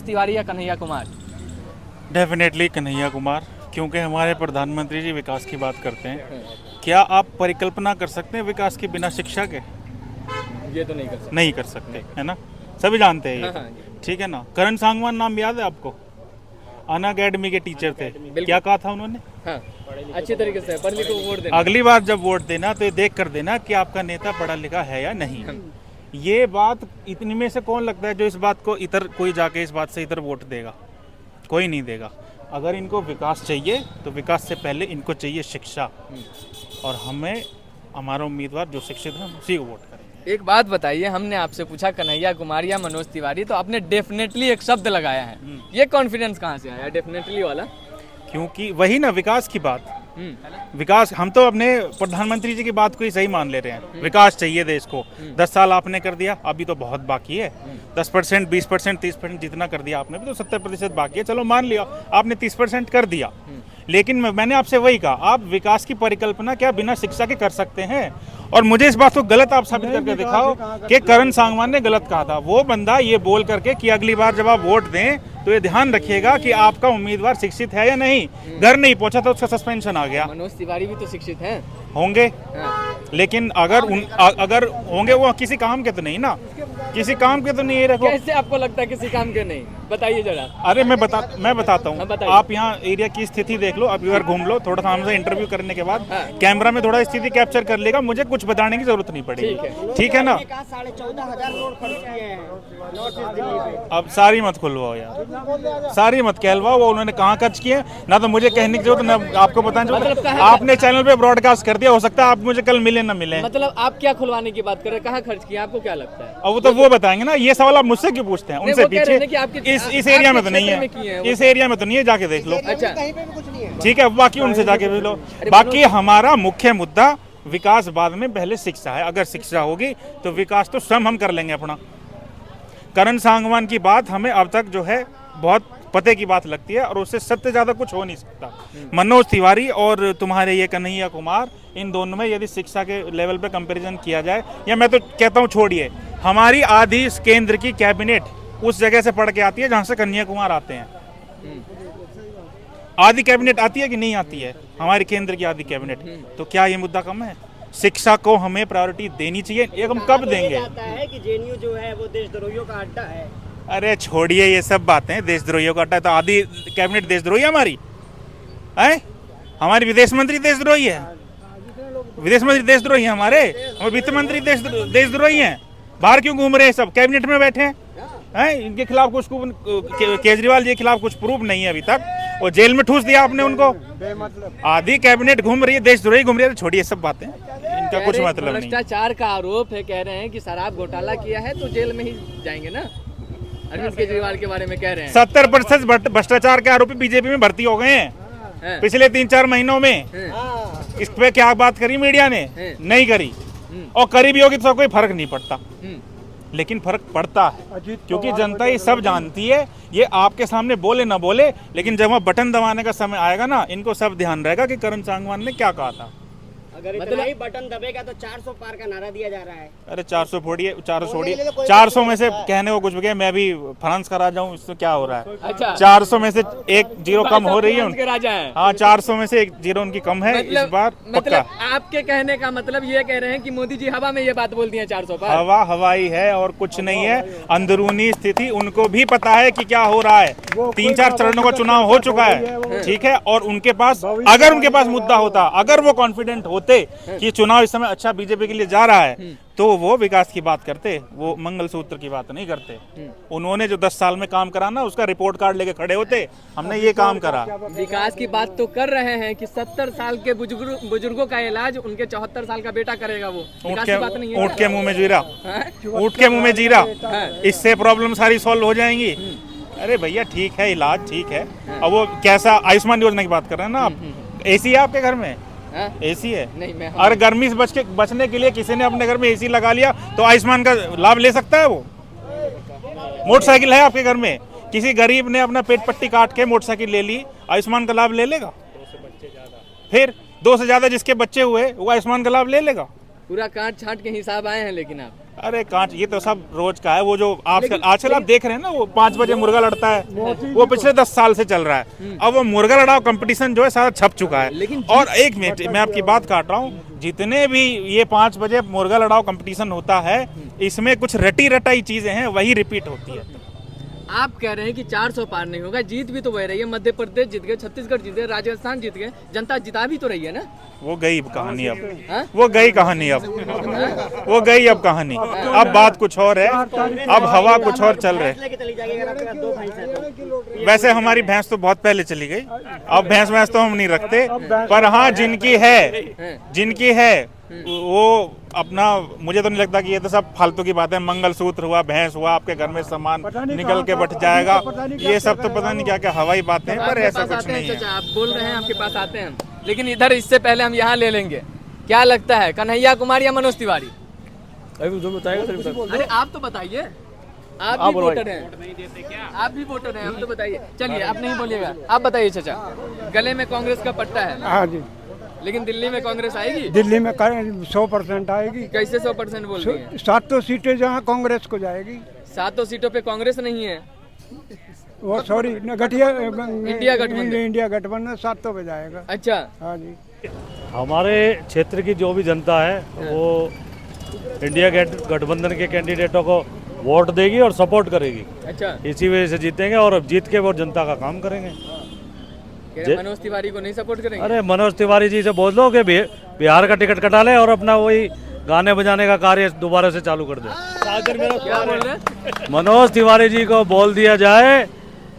तिवारी या कन्हैया कुमार? डेफिनेटली कन्हैया कुमार, क्योंकि हमारे प्रधानमंत्री जी विकास की बात करते हैं। क्या आप परिकल्पना कर सकते हैं विकास के बिना शिक्षा के? ये तो नहीं कर सकते। नहीं कर सकते, है ना। सभी जानते हैं ये हाँ, तो। ठीक है ना। करण सांगवान नाम याद है आपको? अन अकेडमी के टीचर थे। क्या कहा था उन्होंने? हाँ, अच्छी तरीके से पढ़ लिख को वोट देना। अगली बार जब वोट देना तो ये देख कर देना कि आपका नेता पढ़ा लिखा है या नहीं। ये बात इतनी में से कौन लगता है जो इस बात को इधर कोई जाके इस बात से इधर वोट देगा? कोई नहीं देगा। अगर इनको विकास चाहिए तो विकास से पहले इनको चाहिए शिक्षा, और हमें हमारा उम्मीदवार जो शिक्षित है उसी को वोट करेंगे। एक बात बताइए, हमने आपसे पूछा कन्हैया कुमार या मनोज तिवारी, तो आपने डेफिनेटली एक शब्द लगाया है। ये कॉन्फिडेंस कहाँ से आया डेफिनेटली वाला? क्योंकि वही ना विकास की बात। विकास, हम तो अपने प्रधानमंत्री जी की बात को ही सही मान ले रहे हैं। विकास चाहिए देश को। 10 साल आपने कर दिया, अभी तो बहुत बाकी है। 10%, 20%, 30% जितना कर दिया आपने, भी तो 70% बाकी है। चलो मान लिया आपने 30% कर दिया, लेकिन मैंने आपसे वही कहा, आप विकास की परिकल्पना क्या बिना शिक्षा के कर सकते हैं? और मुझे इस बात को गलत आप साबित करके दिखाओ कि करण सांगवान ने गलत कहा था। वो बंदा ये बोल करके कि अगली बार जब आप वोट दें तो ये ध्यान रखिएगा कि आपका उम्मीदवार शिक्षित है या नहीं। घर नहीं पहुंचा तो उसका सस्पेंशन आ गया। मनोज तिवारी भी तो शिक्षित हैं। होंगे, हाँ। लेकिन अगर होंगे वो किसी काम के तो नहीं ना, किसी काम के तो नहीं। रखो, कैसे आपको लगता है किसी काम के नहीं? बताइए जरा। अरे मैं बताता हूँ। बताइए। आप यहाँ एरिया की स्थिति देख लो, अब बार घूम लो थोड़ा सा। हमसे इंटरव्यू करने के बाद हाँ। कैमरा में थोड़ा स्थिति कैप्चर कर लेगा, मुझे कुछ बताने की जरूरत नहीं पड़ेगी। ठीक है ना। 14,500 करोड़ खर्च किए हैं नॉर्थ ईस्ट दिल्ली पे। अब सारी मत खुलवाओ यार, सारी मत कहलवाओ। वो उन्होंने कहाँ खर्च किए ना, तो मुझे कहने की जरूरत, ना आपको बताने की जरूरत। आपने चैनल पे ब्रॉडकास्ट कर दिया, हो सकता है आप मुझे कल मिले ना मिले। मतलब आप क्या खुलवाने की बात कर रहे हैं? कहाँ खर्च किया, आपको क्या लगता है? अब तो वो बताएंगे ना। ये सवाल आप मुझसे क्यों पूछते हैं? उनसे वो कह रहे हैं कि पीछे आपके- इस एरिया में तो नहीं क्षेत्र में किए हैं है, वो। इस एरिया में तो नहीं है, जाके देख लो। अच्छा। कहीं पे भी कुछ नहीं है। ठीक है, बाकी उनसे जाके देख लो। बाकी हमारा मुख्य मुद्दा विकास बाद में, पहले शिक्षा है। अगर शिक्षा होगी तो विकास तो स्वयं हम कर लेंगे अपना। करण सांगवान की बात हमें अब तक जो है बहुत पते की बात लगती है, और उससे सत्य ज्यादा कुछ हो नहीं सकता। मनोज तिवारी और तुम्हारे ये कन्हैया कुमार, इन दोनों में यदि शिक्षा के लेवल पे कंपैरिजन किया जाए, या मैं तो कहता हूँ छोड़िए, हमारी आधी इस केंद्र की कैबिनेट उस जगह से पढ़ के आती है जहां से कन्हैया कुमार आते हैं। आधी कैबिनेट आती है कि नहीं आती है हमारे केंद्र की आधी कैबिनेट? तो क्या ये मुद्दा कम है? शिक्षा को हमें प्रायोरिटी देनी चाहिए। ये हम कब देंगे? जाता है कि जेएनयू जो है वो देशद्रोहियों का अड्डा है। अरे छोड़िए ये सब बातें। देशद्रोहियों का अड्डा है तो आधी कैबिनेट देशद्रोही है हमारी है? हमारी विदेश मंत्री देशद्रोही है, विदेश मंत्री देशद्रोही है हमारे वित्त मंत्री देशद्रोही हैं। बाहर क्यों घूम रहे हैं सब? कैबिनेट में बैठे हैं। इनके खिलाफ कुछ, केजरीवाल जी के खिलाफ कुछ प्रूफ नहीं है अभी तक, और जेल में ठूस दिया आपने उनको। आधी कैबिनेट घूम रही है, देशद्रोही घूम रही है। तो छोड़िए सब बातें, इनका कुछ मतलब नहीं। भ्रष्टाचार का आरोप है, कह रहे हैं कि शराब घोटाला किया है तो जेल में ही जाएंगे ना। अरविंद केजरीवाल के बारे में कह रहे हैं 70% भ्रष्टाचार के आरोपी बीजेपी में भर्ती हो गए हैं पिछले 3-4 महीनों में। इस पे क्या बात करी मीडिया ने? नहीं करी, और करी भी होगी तो कोई फर्क नहीं पड़ता। लेकिन फर्क पड़ता है, क्योंकि जनता ये सब जानती है। ये आपके सामने बोले ना बोले, लेकिन जब वहाँ बटन दबाने का समय आएगा ना, इनको सब ध्यान रहेगा कि करण सांगवान ने क्या कहा था। अगर इतना ही बटन दबेगा तो 400 पार का नारा दिया जा रहा है। अरे 400 फोड़िए, 400 छोड़िए। 400 में से कहने को कुछ भी, मैं भी फ्रांस का राजा हूँ, इससे क्या हो रहा है? अच्छा। 400 में से 1 जीरो कम हो रही है उनके राजा हैं। हाँ, 400 में से 1 जीरो उनकी कम है इस बार। मतलब आपके कहने का मतलब ये कह रहे हैं कि मोदी जी हवा में ये बात बोल दी है 400 पर? हवा हवाई है और कुछ नहीं है। अंदरूनी स्थिति उनको भी पता है कि क्या हो रहा है। 3-4 चरणों का चुनाव हो चुका है, ठीक है। और उनके पास, अगर उनके पास मुद्दा होता, अगर वो कॉन्फिडेंट होते कि चुनाव इस समय अच्छा बीजेपी के लिए जा रहा है, तो वो विकास की बात करते, वो मंगलसूत्र की बात नहीं करते। उन्होंने जो 10 साल में काम करा ना, उसका रिपोर्ट कार्ड लेके खड़े होते, हमने ये काम करा। विकास की बात तो कर रहे हैं कि 70 साल के बुजुर्गों का इलाज उनके 74 साल का बेटा करेगा। वो विकास की बात नहीं है। ऊँट के मुंह में जीरा, ऊँट के मुंह में जीरा, इससे प्रॉब्लम सारी सॉल्व हो जाएंगी। अरे भैया ठीक है, इलाज ठीक है। अब वो कैसा, आयुष्मान योजना की बात कर रहे हैं ना आप? एसी है आपके घर में? एसी है? नहीं, मैं और गर्मी से बचने के लिए किसी ने अपने घर में एसी लगा लिया तो आयुष्मान का लाभ ले सकता है वो? मोटरसाइकिल है आपके घर में, किसी गरीब ने अपना पेट पट्टी काट के मोटरसाइकिल ले ली, आयुष्मान का लाभ ले लेगा? फिर 2 से ज्यादा जिसके बच्चे हुए वो आयुष्मान का लाभ ले लेगा? पूरा काट छाट के हिसाब आए हैं लेकिन आप अरे कांच ये तो सब रोज का है। वो जो आजकल आप देख रहे हैं ना, वो 5 बजे मुर्गा लड़ता है, वो पिछले 10 साल से चल रहा है। अब वो मुर्गा लड़ाओ कंपटीशन जो है सारा छप चुका है। लेकिन और एक मिनट मैं आपकी बात काट रहा हूँ, जितने भी ये 5 बजे मुर्गा लड़ाओ कंपटीशन होता है, इसमें कुछ रटी रटाई चीजें हैं, वही रिपीट होती है। आप कह रहे हैं कि 400 पार नहीं होगा, जीत भी तो वही रही है। मध्य प्रदेश जीत गए, छत्तीसगढ़ जीत गए, राजस्थान जीत गए, जनता जिता भी तो रही है ना। वो गई कहानी अब, हाँ? वो गई कहानी अब, वो गई अब कहानी। अब बात कुछ और है, अब हवा कुछ और चल रही है। लेके चली जाएगी अगर आपके पास 2 भैंस है तो। वैसे हमारी भैंस तो बहुत पहले चली गई, अब भैंस तो हम नहीं रखते। पर हाँ, जिनकी है वो अपना, मुझे तो नहीं लगता कि ये तो सब फालतू की बात है। मंगलसूत्र हुआ, भैंस हुआ, आपके घर में सामान निकल के बट जाएगा, ये सब तो पता नहीं क्या क्या हवाई बातें हैं, पर ऐसा कुछ नहीं है। आप बोल रहे हैं आपके पास आते हैं, लेकिन इधर इससे पहले हम यहाँ ले लेंगे। क्या लगता है, कन्हैया कुमार या मनोज तिवारी? अरे आप तो बताइए, आप भी वोटर हैं, आप भी वोटर हैं, हम तो बताइए। चलिए आप नहीं बोलिएगा, आप बताइए चाचा। गले में कांग्रेस का पट्टा है, हाँ जी, लेकिन दिल्ली में कांग्रेस आएगी? दिल्ली में 100% आएगी। कैसे 100% बोल रही हैं? 7 सीटें जहाँ कांग्रेस को जाएगी। 7 सीटों पे कांग्रेस नहीं है, वो सॉरी गठिया इंडिया गठबंधन। इंडिया गठबंधन 7 पे जाएगा। अच्छा, हाँ जी, हमारे क्षेत्र की जो भी जनता है वो इंडिया गठबंधन के कैंडिडेटों को वोट देगी और सपोर्ट करेगी। अच्छा, इसी वजह से जीतेंगे और अब जीत के वो जनता का काम करेंगे। कह रहे मनोज तिवारी को नहीं सपोर्ट करेंगे? अरे मनोज तिवारी जी से बोल दो कि बिहार का टिकट कटा ले और अपना वही गाने बजाने का कार्य दोबारा से चालू कर दे। क्या बोल रहे हैं? मनोज तिवारी जी को बोल दिया जाए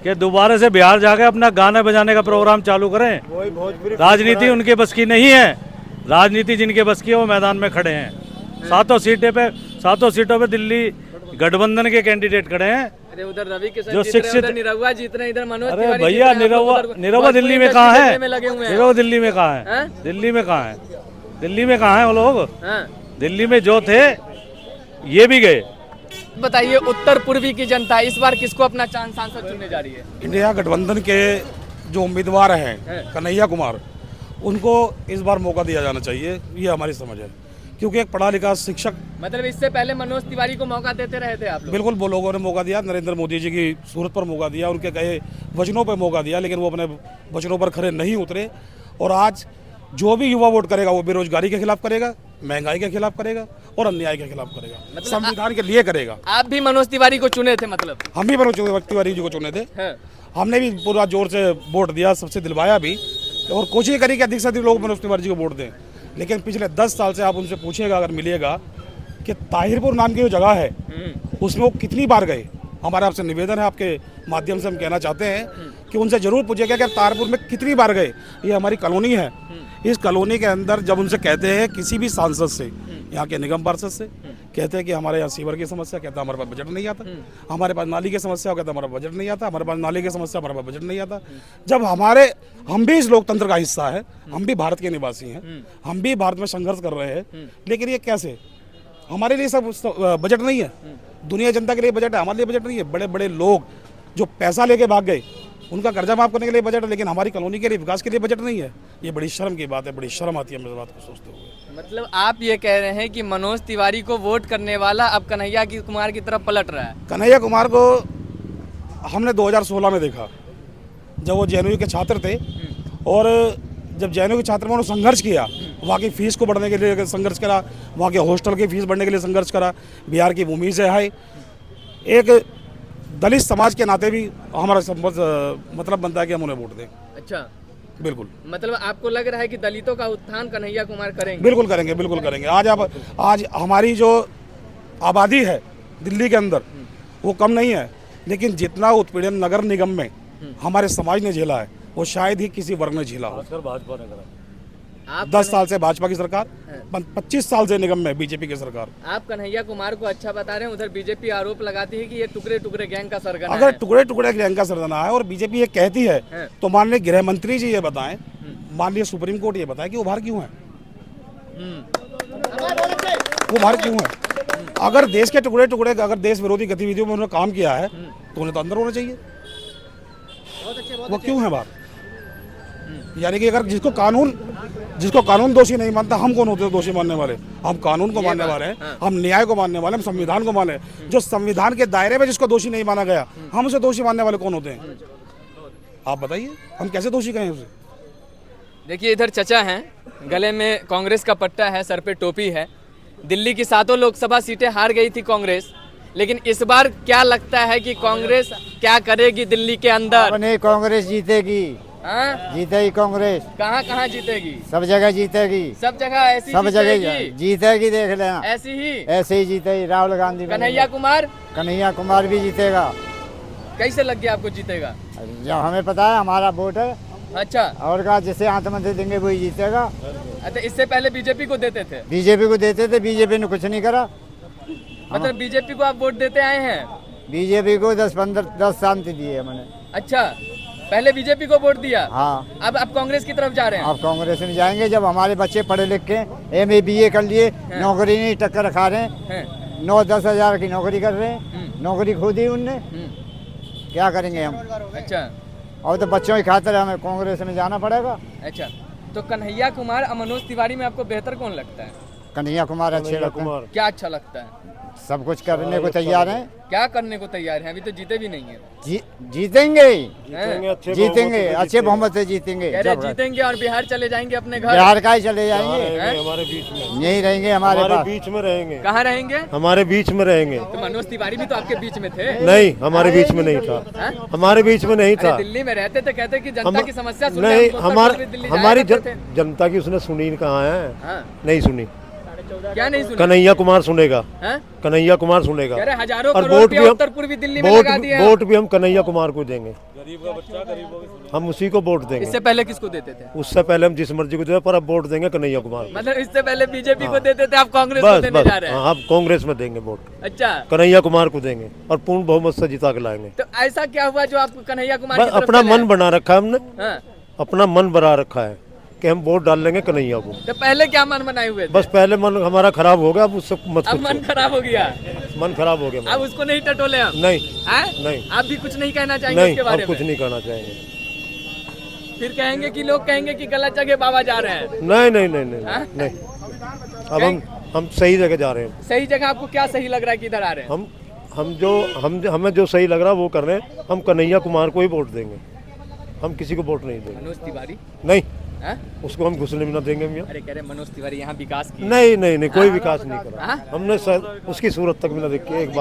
कि दोबारा से बिहार जाके अपना गाने बजाने का प्रोग्राम चालू करें। राजनीति उनके बस की नहीं है, राजनीति जिनके बस की है वो मैदान में खड़े हैं। 7 सीटों पे दिल्ली गठबंधन के कैंडिडेट खड़े हैं। अरे उधर रवि किशन जो जीत रहे हैं, शिक्षित- उधर निरहुआ जीत रहे हैं, इधर मनोज अरे तिवारी भैया, जीत रहे हैं, हम लोग उधर निरहुआ दिल्ली में भोजपुरी कहाँ इंडस्ट्री है? में लगे हुए हैं। निरहुआ दिल्ली में कहाँ है? हैं? दिल्ली में कहाँ है? दिल्ली में कहाँ है वो लोग? हाँ। दिल्ली में जो थे ये भी गए। बताइए, उत्तर पूर्वी की जनता इस बार किसको अपना सांसद चुनने जा रही है? इंडिया गठबंधन के जो उम्मीदवार हैं कन्हैया कुमार, उनको इस बार मौका दिया जाना चाहिए, ये हमारी समझ है। क्योंकि एक पढ़ा लिखा शिक्षक, मतलब इससे पहले मनोज तिवारी को मौका देते रहे थे आप लोग? बिल्कुल वो लोगों ने मौका दिया, नरेंद्र मोदी जी की सूरत पर मौका दिया, उनके कहे वचनों पर मौका दिया, लेकिन वो अपने वचनों पर खरे नहीं उतरे। और आज जो भी युवा वोट करेगा वो बेरोजगारी के खिलाफ करेगा, महंगाई के खिलाफ करेगा और अन्याय के खिलाफ करेगा, संविधान के लिए करेगा। आप भी मनोज तिवारी को चुने थे मतलब? हम भी मनोज तिवारी जी को चुने थे, हाँ। हमने भी पूरा जोर से वोट दिया, सबसे दिलवाया भी, और कोशिश करी कि अधिक से अधिक लोग मनोज तिवारी जी को वोट दें। लेकिन पिछले 10 साल से आप उनसे पूछिएगा, अगर मिलिएगा, कि ताहिरपुर नाम की जो जगह है उसमें वो कितनी बार गए। हमारा आपसे निवेदन है, आपके माध्यम से हम कहना चाहते हैं कि उनसे जरूर पूछिएगा कि ताहिरपुर में कितनी बार गए। ये हमारी कॉलोनी है, इस कॉलोनी के अंदर जब उनसे कहते हैं किसी भी सांसद से, यहाँ के निगम पार्षद से, कहते हैं कि हमारे यहाँ सीवर की समस्या, कहता है हमारे पास बजट नहीं आता। हमारे पास नाली की समस्या, कहता है हमारा बजट नहीं आता। हमारे पास नाली की समस्या, हमारे पास बजट नहीं आता। जब हम भी इस लोकतंत्र का हिस्सा है, हम भी भारत के निवासी हैं, हम भी भारत में संघर्ष कर रहे हैं, लेकिन ये कैसे? हमारे लिए सब बजट नहीं है, दुनिया जनता के लिए बजट है, हमारे लिए बजट नहीं है। बड़े बड़े लोग जो पैसा लेके भाग गए, उनका कर्जा माफ करने के लिए बजट है, लेकिन हमारी कॉलोनी के लिए, विकास के लिए बजट नहीं है। ये बड़ी शर्म की बात है, बड़ी शर्म आती है मेरे बात को सोचते हुए। मतलब आप ये कह रहे हैं कि मनोज तिवारी को वोट करने वाला अब कन्हैया कुमार की तरफ पलट रहा है? कन्हैया कुमार को हमने 2016 में देखा, जब वो जेएनयू के छात्र थे, और जब जेएनयू के छात्र में उन्होंने संघर्ष किया, वहाँ की फीस को बढ़ने के लिए संघर्ष करा, वहाँ के हॉस्टल की फीस बढ़ने के लिए संघर्ष करा, बिहार की भूमि से आए। एक दलित समाज के नाते भी हमारा मतलब बनता है कि हम उन्हें वोट दें। अच्छा, बिल्कुल, मतलब आपको लग रहा है कि दलितों का उत्थान कन्हैया कुमार करेंगे? बिल्कुल करेंगे, बिल्कुल करेंगे। आज हमारी जो आबादी है दिल्ली के अंदर वो कम नहीं है, लेकिन जितना उत्पीड़न नगर निगम में हमारे समाज ने झेला है वो शायद ही किसी वर्ग ने झेला हो। भाजपा ने करा। आप 10 साल से भाजपा की सरकार, 25 साल से निगम में बीजेपी की सरकार। आप कन्हैया कुमार को अच्छा बता रहे हैं, उधर बीजेपी आरोप लगाती है कि ये टुकड़े टुकड़े गैंग का सरगना अगर है। टुकड़े टुकड़े गैंग का सरगना है और बीजेपी ये कहती है, तो माननीय गृह मंत्री जी ये बताएं, माननीय सुप्रीम कोर्ट ये बताए कि वो बाहर क्यों है, वो बाहर क्यों है? अगर देश के टुकड़े टुकड़े, अगर देश विरोधी गतिविधियों में उन्होंने काम किया है तो उन्हें तो अंदर होना चाहिए, वो क्यों है बाहर? यानी कि अगर जिसको कानून दोषी नहीं मानता, हम कौन होते हैं दोषी मानने वाले? हम कानून को मानने वाले हैं, हाँ। हम न्याय को मानने वाले, हम संविधान को माने। जो संविधान के दायरे में जिसको दोषी नहीं माना गया, हम उसे दोषी मानने वाले कौन होते हैं? आप बताइए, हम कैसे दोषी कहें उसे? देखिए इधर चचा हैं, गले में कांग्रेस का पट्टा है, सर पे टोपी है। दिल्ली की 7 लोकसभा सीटें हार गई थी कांग्रेस, लेकिन इस बार क्या लगता है कि कांग्रेस क्या करेगी दिल्ली के अंदर? नहीं, कांग्रेस जीतेगी, हाँ? जीतेगी कांग्रेस, कहाँ कहाँ जीतेगी? सब जगह जीतेगी, सब जगह ऐसी सब जगह जीतेगी? जीतेगी, देख लेना, ऐसी ही? ऐसे ही जीतेगी। राहुल गांधी, कन्हैया कुमार कन्हैया कुमार भी जीतेगा। कैसे लग गया आपको जीतेगा? जो हमें पता है, हमारा वोट है। अच्छा, और का जिसे हाथ मंत्री देंगे वही जीतेगा। अच्छा इससे पहले बीजेपी को देते थे? बीजेपी को देते थे, बीजेपी ने कुछ नहीं करा। मतलब बीजेपी को आप वोट देते आए हैं? बीजेपी को 10 शांति दिए मैंने। अच्छा, पहले बीजेपी को वोट दिया, हाँ, अब आप कांग्रेस की तरफ जा रहे हैं? अब कांग्रेस में जाएंगे। जब हमारे बच्चे पढ़े लिख के MA BA कर लिए, नौकरी नहीं, टक्कर खा रहे हैं, हैं? 9-10 हजार की नौकरी कर रहे हैं, नौकरी खो दी उनने, क्या करेंगे हम? अच्छा और तो बच्चों की खातिर हमें कांग्रेस में जाना पड़ेगा। अच्छा, तो कन्हैया कुमार और मनोज तिवारी में आपको बेहतर कौन लगता है? कन्हैया कुमार अच्छे लगते हैं, क्या अच्छा लगता है? सब कुछ करने को तैयार हैं। क्या करने को तैयार हैं? अभी तो जीते भी नहीं है। जीतेंगे, हैं? जीतेंगे, अच्छे बहुमत से जीतेंगे। कह रहे जीतेंगे और बिहार चले जाएंगे अपने घर। बिहार का ही चले जाएंगे, हैं? हमारे बीच में, यही रहेंगे हमारे पास। बीच में रहेंगे, कहाँ रहेंगे? हमारे बीच में रहेंगे। तो मनोज तिवारी भी तो आपके बीच में थे। नहीं, हमारे बीच में नहीं था, हैं? हमारे बीच में नहीं अरे था। दिल्ली में रहते थे, कहते कि जनता की समस्या सुन नहीं, दिल्ली हमारी जाया करते थे। जनता की उसने सुनी कहाँ है? हाँ, नहीं सुनी। क्या नहीं सुना? कन्हैया कुमार सुनेगा, हैं? कन्हैया कुमार सुनेगा। कह रहे हजारों और करोड़ वोट रुपया भी हम- उत्तर पूर्वी दिल्ली में लगा दिया है। वोट भी हम कन्हैया कुमार को देंगे। हम उसी को वोट देंगे। इससे पहले किसको देते थे? उससे पहले हम जिस मर्जी को दें, पर अब वोट देंगे कन्हैया कुमार को। मतलब इससे पहले बीजेपी को देते थे, आप कांग्रेस को बस देने बस, जा रहे हैं? हाँ, अब कांग्रेस में देंगे वोट, अच्छा, कन्हैया कुमार को देंगे और पूर्ण बहुमत से जिता के लाएंगे। तो ऐसा क्या हुआ जो आप कन्हैया कुमार बस की तरफ अपना चले मन आए? बना रखा है हमने, हाँ, अपना मन बना रखा है कि हम वोट डाल लेंगे कन्हैया को। तो पहले क्या मन बनाए हुए थे? बस पहले मन हमारा खराब हो गया, अब उससे मत अब मन पूछो। खराब हो गया, मन खराब हो गया अब हमारा। उसको नहीं टटोले हम? नहीं हैं? नहीं आप भी कुछ नहीं कहना चाहेंगे नहीं, उसके अब बारे कुछ में? नहीं करना चाहेंगे। फिर कहेंगे कि लोग कहेंगे कि गलत जगह बाबा जा रहे हैं। नहीं नहीं नहीं नहीं हाँ? नहीं, अब हम सही जगह जा रहे हैं। सही जगह आपको क्या सही लग रहा है कि इधर आ रहे हैं? हमें जो सही लग रहा है वो कर रहे हैं। हम कन्हैया कुमार को ही वोट देंगे, हम किसी को वोट नहीं देंगे। मनोज तिवारी? नहीं, हैं? उसको हम घुसने भी ना देंगे भैया। अरे कह रहे मनोज तिवारी यहाँ विकास की। नहीं नहीं नहीं, कोई विकास नहीं करा हाँ? हमने, उसकी सूरत तक भी ना देखी एक बार।